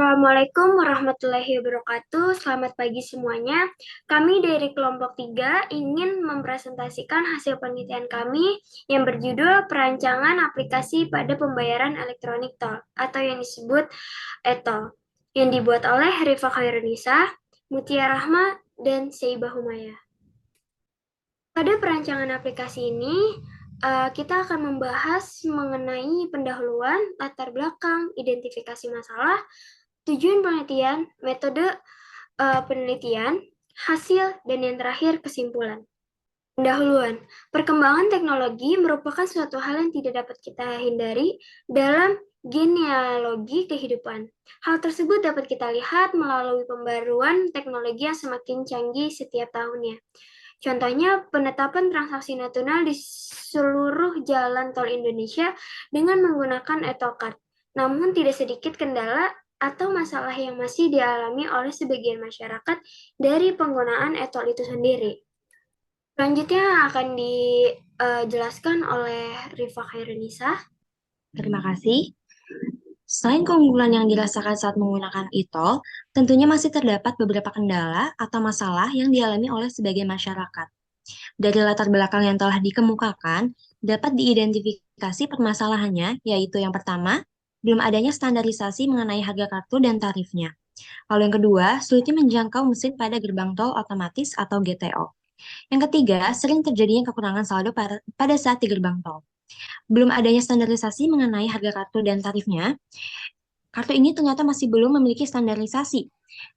Assalamualaikum warahmatullahi wabarakatuh. Selamat pagi semuanya. Kami dari kelompok 3 ingin mempresentasikan hasil penelitian kami yang berjudul Perancangan Aplikasi pada Pembayaran Elektronik Tol atau yang disebut ETOL, yang dibuat oleh Rifa Khairunisa, Mutia Rahma, dan Seibah Humaya. Pada perancangan aplikasi ini, kita akan membahas mengenai pendahuluan, latar belakang, identifikasi masalah, tujuan penelitian, metode penelitian, hasil, dan yang terakhir kesimpulan. Pendahuluan, perkembangan teknologi merupakan suatu hal yang tidak dapat kita hindari dalam genealogi kehidupan. Hal tersebut dapat kita lihat melalui pembaruan teknologi yang semakin canggih setiap tahunnya. Contohnya, penetapan transaksi nasional di seluruh jalan tol Indonesia dengan menggunakan e-tol card. Namun, tidak sedikit kendala atau masalah yang masih dialami oleh sebagian masyarakat dari penggunaan e-tol itu sendiri. Selanjutnya akan dijelaskan oleh Rifa Khairunisa. Terima kasih. Selain keunggulan yang dirasakan saat menggunakan e-tol, tentunya masih terdapat beberapa kendala atau masalah yang dialami oleh sebagian masyarakat. Dari latar belakang yang telah dikemukakan, dapat diidentifikasi permasalahannya, yaitu yang pertama, belum adanya standarisasi mengenai harga kartu dan tarifnya. Lalu yang kedua, sulitnya menjangkau mesin pada gerbang tol otomatis atau GTO. Yang ketiga, sering terjadinya kekurangan saldo pada saat di gerbang tol. Belum adanya standarisasi mengenai harga kartu dan tarifnya, kartu ini ternyata masih belum memiliki standarisasi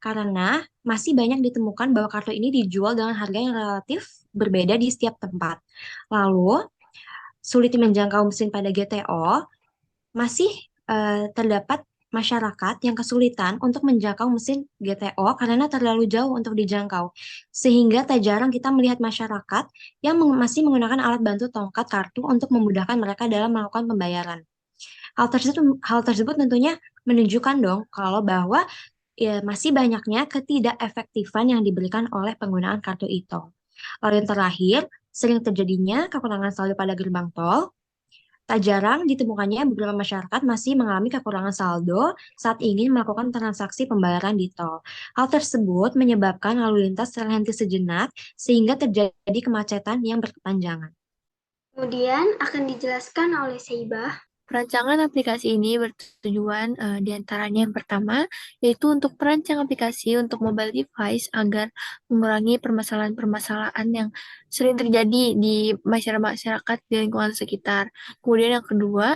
karena masih banyak ditemukan bahwa kartu ini dijual dengan harga yang relatif berbeda di setiap tempat. Lalu, sulit menjangkau mesin pada GTO, masih terdapat masyarakat yang kesulitan untuk menjangkau mesin GTO karena terlalu jauh untuk dijangkau. Sehingga tak jarang kita melihat masyarakat yang masih menggunakan alat bantu tongkat kartu untuk memudahkan mereka dalam melakukan pembayaran. Hal tersebut tentunya menunjukkan dong kalau bahwa ya, masih banyaknya ketidakefektifan yang diberikan oleh penggunaan kartu e-tol. Lalu yang terakhir, sering terjadinya kekurangan saldo pada gerbang tol. Tak jarang ditemukannya beberapa masyarakat masih mengalami kekurangan saldo saat ingin melakukan transaksi pembayaran di tol. Hal tersebut menyebabkan lalu lintas terhenti sejenak sehingga terjadi kemacetan yang berkepanjangan. Kemudian akan dijelaskan oleh Seibah. Perancangan aplikasi ini bertujuan diantaranya yang pertama, yaitu untuk perancang aplikasi untuk mobile device agar mengurangi permasalahan-permasalahan yang sering terjadi di masyarakat di lingkungan sekitar. Kemudian yang kedua,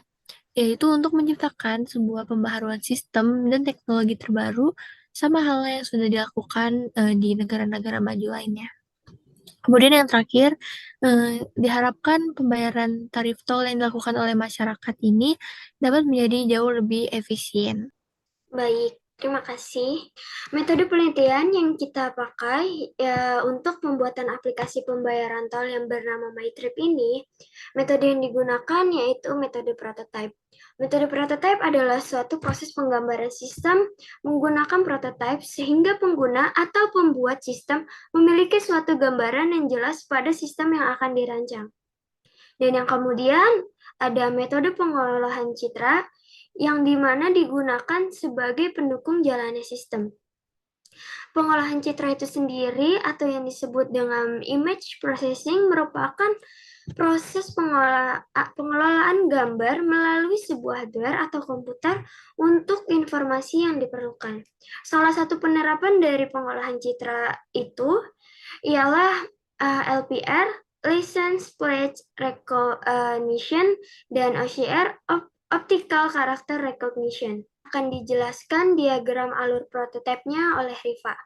yaitu untuk menciptakan sebuah pembaharuan sistem dan teknologi terbaru sama halnya yang sudah dilakukan di negara-negara maju lainnya. Kemudian yang terakhir, diharapkan pembayaran tarif tol yang dilakukan oleh masyarakat ini dapat menjadi jauh lebih efisien. Baik, terima kasih. Metode penelitian yang kita pakai untuk pembuatan aplikasi pembayaran tol yang bernama MyTrip ini, metode yang digunakan yaitu metode prototype. Metode prototype adalah suatu proses penggambaran sistem menggunakan prototype sehingga pengguna atau pembuat sistem memiliki suatu gambaran yang jelas pada sistem yang akan dirancang. Dan yang kemudian ada metode pengolahan citra yang dimana digunakan sebagai pendukung jalannya sistem. Pengolahan citra itu sendiri atau yang disebut dengan image processing merupakan proses pengelolaan gambar melalui sebuah hardware atau komputer untuk informasi yang diperlukan. Salah satu penerapan dari pengolahan citra itu ialah LPR, License Plate Recognition, dan OCR, Optical Character Recognition. Akan dijelaskan diagram alur prototipenya oleh Rifa.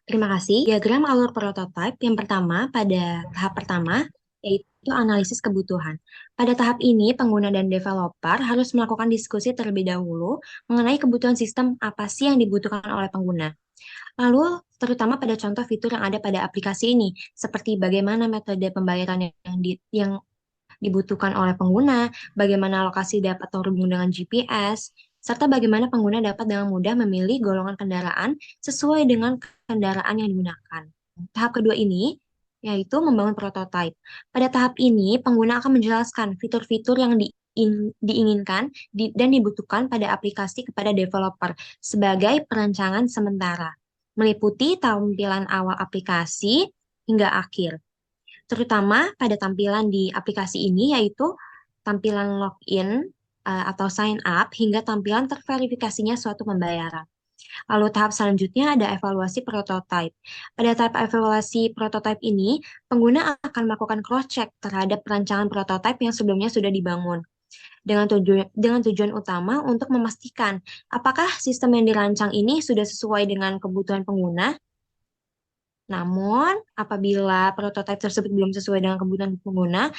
Terima kasih. Diagram alur prototipe yang pertama pada tahap pertama yaitu analisis kebutuhan. Pada tahap ini, pengguna dan developer harus melakukan diskusi terlebih dahulu mengenai kebutuhan sistem apa sih yang dibutuhkan oleh pengguna. Lalu, terutama pada contoh fitur yang ada pada aplikasi ini, seperti bagaimana metode pembayaran yang dibutuhkan oleh pengguna, bagaimana lokasi dapat terhubung dengan GPS, serta bagaimana pengguna dapat dengan mudah memilih golongan kendaraan sesuai dengan kendaraan yang digunakan. Tahap kedua ini yaitu membangun prototipe. Pada tahap ini, pengguna akan menjelaskan fitur-fitur yang diinginkan dan dibutuhkan pada aplikasi kepada developer sebagai perancangan sementara, meliputi tampilan awal aplikasi hingga akhir, terutama pada tampilan di aplikasi ini yaitu tampilan login atau sign up hingga tampilan terverifikasinya suatu pembayaran. Lalu tahap selanjutnya ada evaluasi prototype. Pada tahap evaluasi prototype ini, pengguna akan melakukan cross-check terhadap perancangan prototype yang sebelumnya sudah dibangun. Dengan tujuan utama untuk memastikan apakah sistem yang dirancang ini sudah sesuai dengan kebutuhan pengguna. Namun, apabila prototipe tersebut belum sesuai dengan kebutuhan pengguna,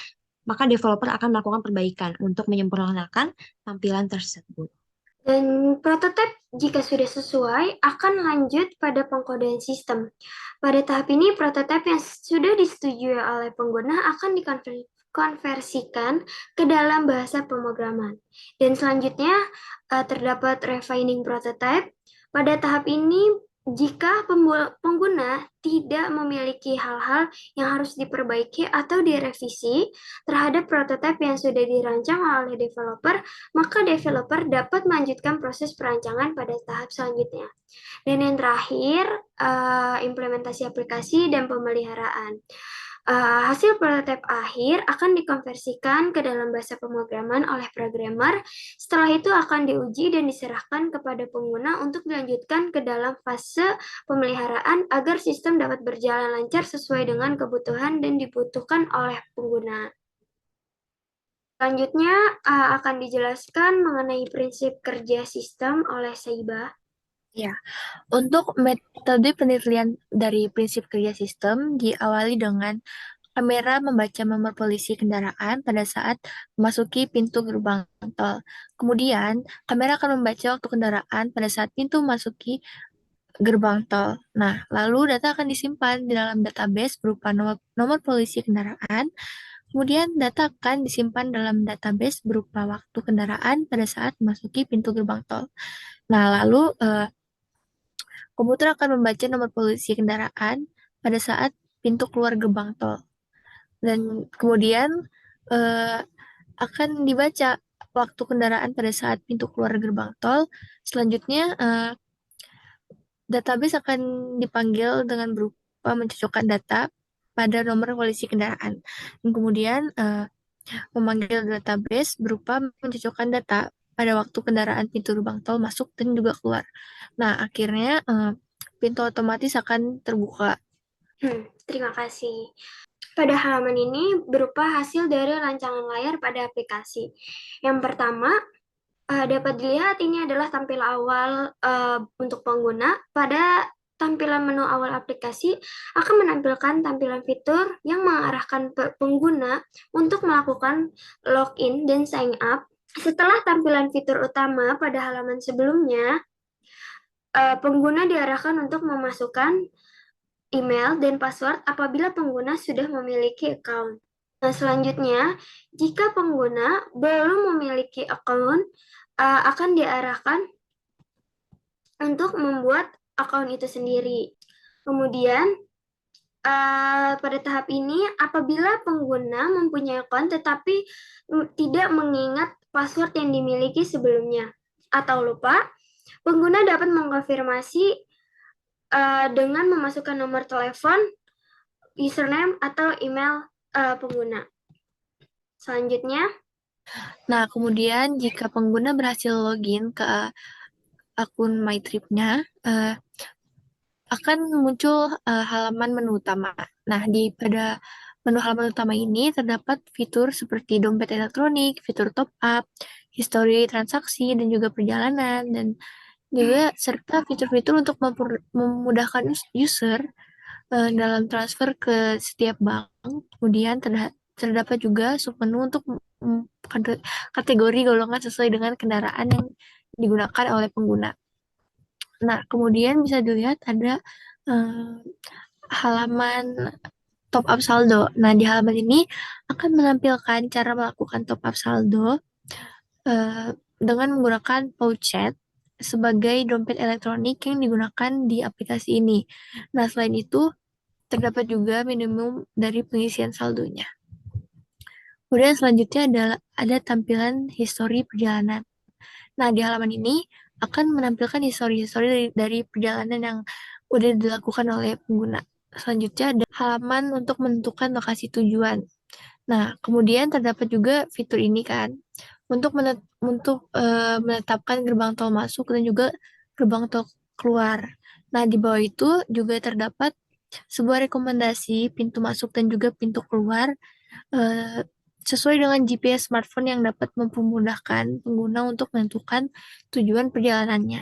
maka developer akan melakukan perbaikan untuk menyempurnakan tampilan tersebut. Dan prototipe jika sudah sesuai akan lanjut pada pengkodean sistem. Pada tahap ini, prototipe yang sudah disetujui oleh pengguna akan dikonversikan ke dalam bahasa pemrograman. Dan selanjutnya terdapat refining prototype. Pada tahap ini, jika pengguna tidak memiliki hal-hal yang harus diperbaiki atau direvisi terhadap prototipe yang sudah dirancang oleh developer, maka developer dapat melanjutkan proses perancangan pada tahap selanjutnya. Dan yang terakhir, implementasi aplikasi dan pemeliharaan. Hasil prototipe akhir akan dikonversikan ke dalam bahasa pemrograman oleh programmer. Setelah itu akan diuji dan diserahkan kepada pengguna untuk dilanjutkan ke dalam fase pemeliharaan agar sistem dapat berjalan lancar sesuai dengan kebutuhan dan dibutuhkan oleh pengguna. Selanjutnya akan dijelaskan mengenai prinsip kerja sistem oleh Saiba. Ya, untuk metode penelitian dari prinsip kerja sistem diawali dengan kamera membaca nomor polisi kendaraan pada saat memasuki pintu gerbang tol. Kemudian, kamera akan membaca waktu kendaraan pada saat pintu memasuki gerbang tol. Nah, lalu data akan disimpan di dalam database berupa nomor polisi kendaraan. Kemudian, data akan disimpan dalam database berupa waktu kendaraan pada saat memasuki pintu gerbang tol. Nah, lalu komputer akan membaca nomor polisi kendaraan pada saat pintu keluar gerbang tol. Dan kemudian akan dibaca waktu kendaraan pada saat pintu keluar gerbang tol. Selanjutnya, database akan dipanggil dengan berupa mencocokkan data pada nomor polisi kendaraan. Dan kemudian, memanggil database berupa mencocokkan data pada waktu kendaraan pintu gerbang tol masuk dan juga keluar. Nah, akhirnya pintu otomatis akan terbuka. Terima kasih. Pada halaman ini berupa hasil dari rancangan layar pada aplikasi. Yang pertama, dapat dilihat ini adalah tampilan awal untuk pengguna. Pada tampilan menu awal aplikasi akan menampilkan tampilan fitur yang mengarahkan pengguna untuk melakukan login dan sign up. Setelah tampilan fitur utama pada halaman sebelumnya, pengguna diarahkan untuk memasukkan email dan password apabila pengguna sudah memiliki account. Nah, selanjutnya, jika pengguna belum memiliki account, akan diarahkan untuk membuat account itu sendiri. Kemudian, pada tahap ini, apabila pengguna mempunyai account tetapi tidak mengingat password yang dimiliki sebelumnya atau lupa, pengguna dapat mengkonfirmasi dengan memasukkan nomor telepon, username, atau email pengguna. Selanjutnya, Nah, kemudian jika pengguna berhasil login ke akun MyTrip-nya, akan muncul halaman menu utama. Nah, pada menu halaman utama ini terdapat fitur seperti dompet elektronik, fitur top up, histori transaksi, dan juga perjalanan, dan juga serta fitur-fitur untuk memudahkan user dalam transfer ke setiap bank. Kemudian terdapat juga submenu untuk kategori golongan sesuai dengan kendaraan yang digunakan oleh pengguna. Nah, kemudian bisa dilihat ada halaman top up saldo. Nah, di halaman ini akan menampilkan cara melakukan top up saldo dengan menggunakan Pouchet sebagai dompet elektronik yang digunakan di aplikasi ini. Nah, selain itu, terdapat juga minimum dari pengisian saldonya. Kemudian selanjutnya ada tampilan histori perjalanan. Nah, di halaman ini akan menampilkan histori-histori dari perjalanan yang udah dilakukan oleh pengguna. Selanjutnya ada halaman untuk menentukan lokasi tujuan. Nah, kemudian terdapat juga fitur ini kan untuk menetapkan gerbang tol masuk dan juga gerbang tol keluar. Nah, di bawah itu juga terdapat sebuah rekomendasi pintu masuk dan juga pintu keluar eh, sesuai dengan GPS smartphone yang dapat mempermudahkan pengguna untuk menentukan tujuan perjalanannya.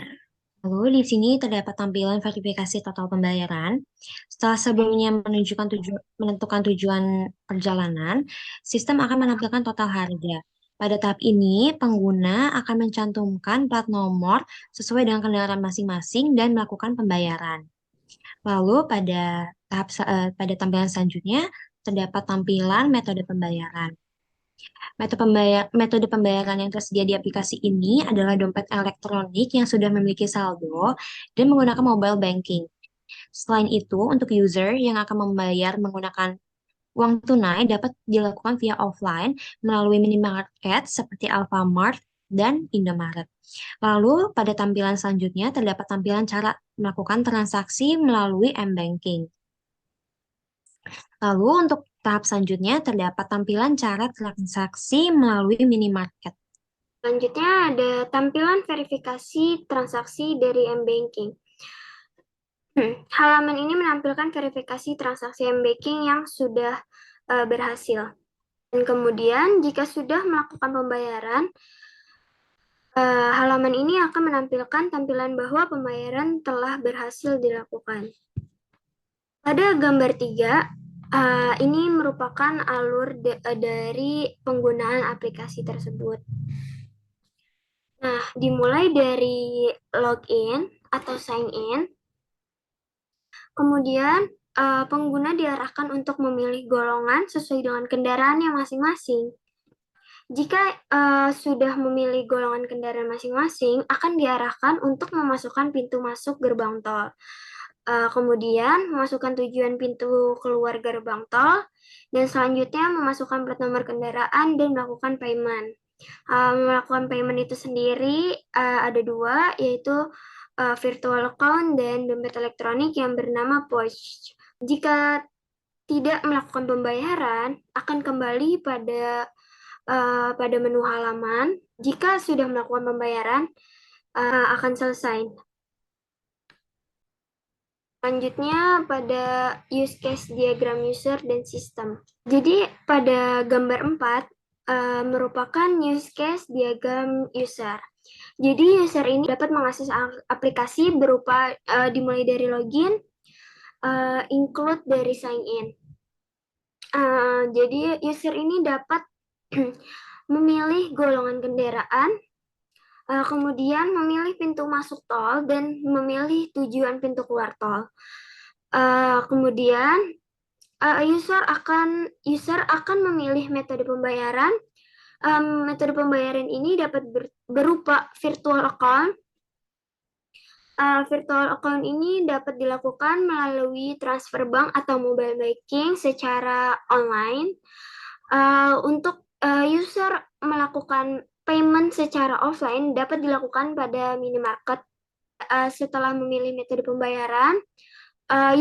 Lalu di sini terdapat tampilan verifikasi total pembayaran. Setelah sebelumnya menentukan tujuan perjalanan, sistem akan menampilkan total harga. Pada tahap ini, pengguna akan mencantumkan plat nomor sesuai dengan kendaraan masing-masing dan melakukan pembayaran. Lalu pada tampilan selanjutnya terdapat tampilan metode pembayaran. Metode pembayaran yang tersedia di aplikasi ini adalah dompet elektronik yang sudah memiliki saldo dan menggunakan mobile banking. Selain itu, untuk user yang akan membayar menggunakan uang tunai dapat dilakukan via offline melalui minimarket seperti Alfamart dan Indomaret. Lalu, pada tampilan selanjutnya terdapat tampilan cara melakukan transaksi melalui m-banking. Lalu untuk tahap selanjutnya terdapat tampilan cara transaksi melalui minimarket. Selanjutnya ada tampilan verifikasi transaksi dari m-banking. Halaman ini menampilkan verifikasi transaksi m-banking yang sudah berhasil. Dan kemudian jika sudah melakukan pembayaran, halaman ini akan menampilkan tampilan bahwa pembayaran telah berhasil dilakukan. Pada gambar 3, ini merupakan alur dari penggunaan aplikasi tersebut. Nah, dimulai dari login atau sign in, kemudian pengguna diarahkan untuk memilih golongan sesuai dengan kendaraannya masing-masing. Jika sudah memilih golongan kendaraan masing-masing, akan diarahkan untuk memasukkan pintu masuk gerbang tol. Kemudian memasukkan tujuan pintu keluar gerbang tol, dan selanjutnya memasukkan plat nomor kendaraan dan melakukan payment. Melakukan payment itu sendiri ada dua, yaitu virtual account dan dompet elektronik yang bernama POS. Jika tidak melakukan pembayaran, akan kembali pada menu halaman. Jika sudah melakukan pembayaran, akan selesai. Selanjutnya pada use case diagram user dan sistem. Jadi pada gambar 4 merupakan use case diagram user. Jadi user ini dapat mengakses aplikasi berupa dimulai dari login, include dari sign in. Jadi user ini dapat memilih golongan kendaraan, kemudian memilih pintu masuk tol dan memilih tujuan pintu keluar tol. Kemudian user akan memilih metode pembayaran. Metode pembayaran ini dapat berupa virtual account. Virtual account ini dapat dilakukan melalui transfer bank atau mobile banking secara online. Untuk user melakukan payment secara offline dapat dilakukan pada minimarket. Setelah memilih metode pembayaran,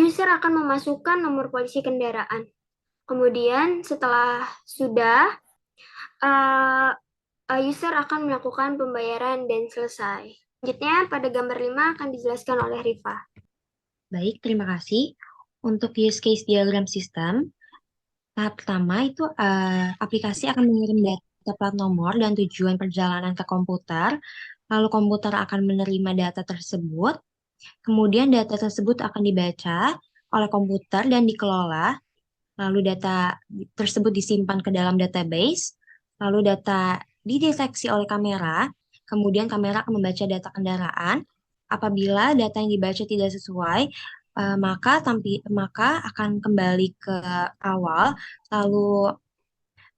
user akan memasukkan nomor polisi kendaraan. Kemudian setelah sudah, user akan melakukan pembayaran dan selesai. Selanjutnya pada gambar 5 akan dijelaskan oleh Rifa. Baik, terima kasih. Untuk use case diagram sistem, tahap pertama itu aplikasi akan mengirim data plat nomor dan tujuan perjalanan ke komputer, lalu komputer akan menerima data tersebut, kemudian data tersebut akan dibaca oleh komputer dan dikelola, lalu data tersebut disimpan ke dalam database, lalu data dideteksi oleh kamera, kemudian kamera akan membaca data kendaraan. Apabila data yang dibaca tidak sesuai, maka akan kembali ke awal. Lalu,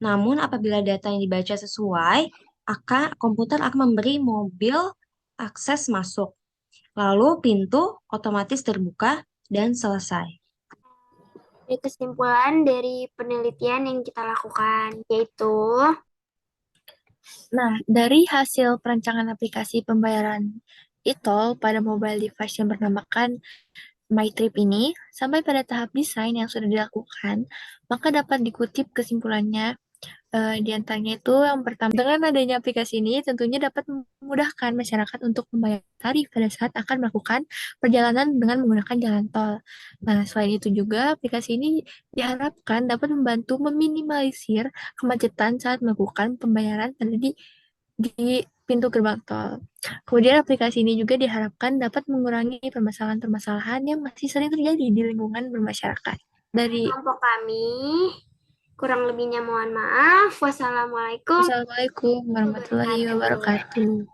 namun apabila data yang dibaca sesuai, komputer akan memberi mobil akses masuk. Lalu pintu otomatis terbuka dan selesai. Dari kesimpulan dari penelitian yang kita lakukan, yaitu Nah, dari hasil perancangan aplikasi pembayaran e-tol pada mobile device yang bernamakan MyTrip ini, sampai pada tahap desain yang sudah dilakukan, maka dapat dikutip kesimpulannya. Di antaranya itu yang pertama, dengan adanya aplikasi ini tentunya dapat memudahkan masyarakat untuk membayar tarif pada saat akan melakukan perjalanan dengan menggunakan jalan tol. Nah, selain itu juga aplikasi ini diharapkan dapat membantu meminimalisir kemacetan saat melakukan pembayaran pada di pintu gerbang tol. Kemudian aplikasi ini juga diharapkan dapat mengurangi permasalahan-permasalahan yang masih sering terjadi di lingkungan bermasyarakat. Dari kelompok kami. Kurang lebihnya mohon maaf. Wassalamualaikum Wassalamualaikum warahmatullahi wabarakatuh. wabarakatuh.